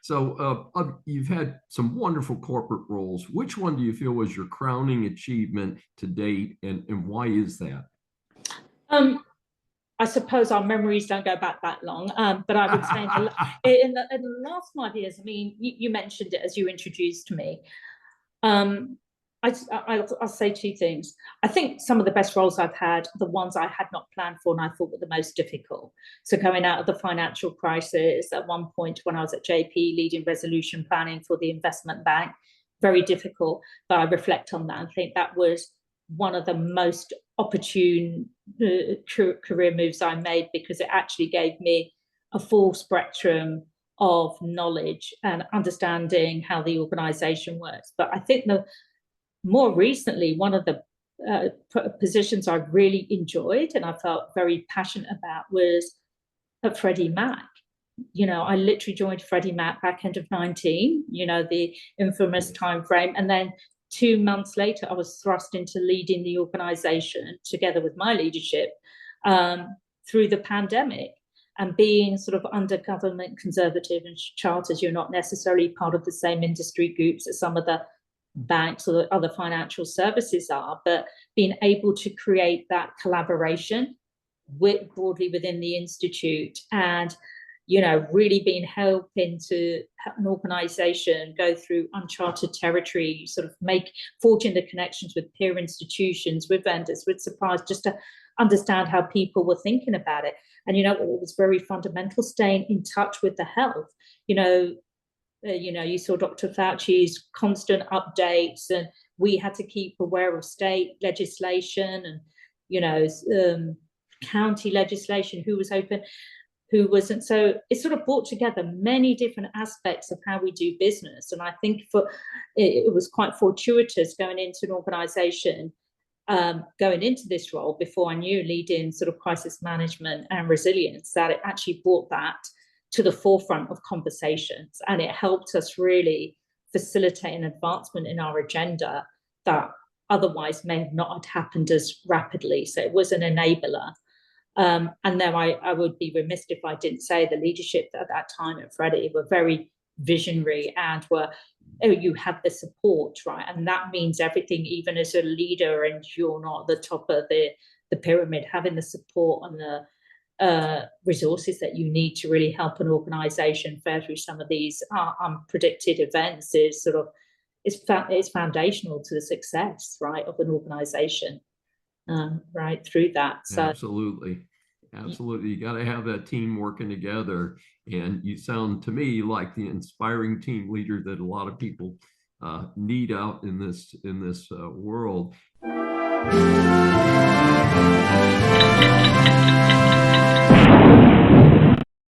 You've had some wonderful corporate roles. Which one do you feel was your crowning achievement to date, and why is that? Um, I suppose our memories don't go back that long, but I would say in the last 5 years, I mean, you mentioned it as you introduced me. Um, I'll say two things. I think some of the best roles I've had are the ones I had not planned for and I thought were the most difficult. So coming out of the financial crisis, at one point when I was at JP leading resolution planning for the investment bank, very difficult. But I reflect on that and think that was one of the most opportune career moves I made, because it actually gave me a full spectrum of knowledge and understanding how the organization works. But I think the more recently, one of the positions I really enjoyed and I felt very passionate about was at Freddie Mac. I literally joined Freddie Mac back end of 19, the infamous time frame. And then 2 months later, I was thrust into leading the organization together with my leadership through the pandemic. And being sort of under government conservative and charters, you're not necessarily part of the same industry groups as some of the banks or the other financial services are, but being able to create that collaboration broadly within the institute, and really being helping to help an organization go through uncharted territory, sort of forging the connections with peer institutions, with vendors, with suppliers, just to understand how people were thinking about it. And what was very fundamental, staying in touch with the health. You saw Dr. Fauci's constant updates, and we had to keep aware of state legislation and county legislation, who was open, who wasn't. So it sort of brought together many different aspects of how we do business. And I think it was quite fortuitous going into an organization, going into this role before I knew leading sort of crisis management and resilience, that it actually brought that to the forefront of conversations, and it helped us really facilitate an advancement in our agenda that otherwise may have not happened as rapidly. So it was an enabler. And then I would be remiss if I didn't say the leadership at that time at Freddie were very visionary and you have the support, right? And that means everything, even as a leader and you're not at the top of the pyramid, having the support and the resources that you need to really help an organization fare through some of these unpredicted events is foundational to the success, right, of an organization, right, through that. So absolutely, you got to have that team working together, and you sound to me like the inspiring team leader that a lot of people need out in this world.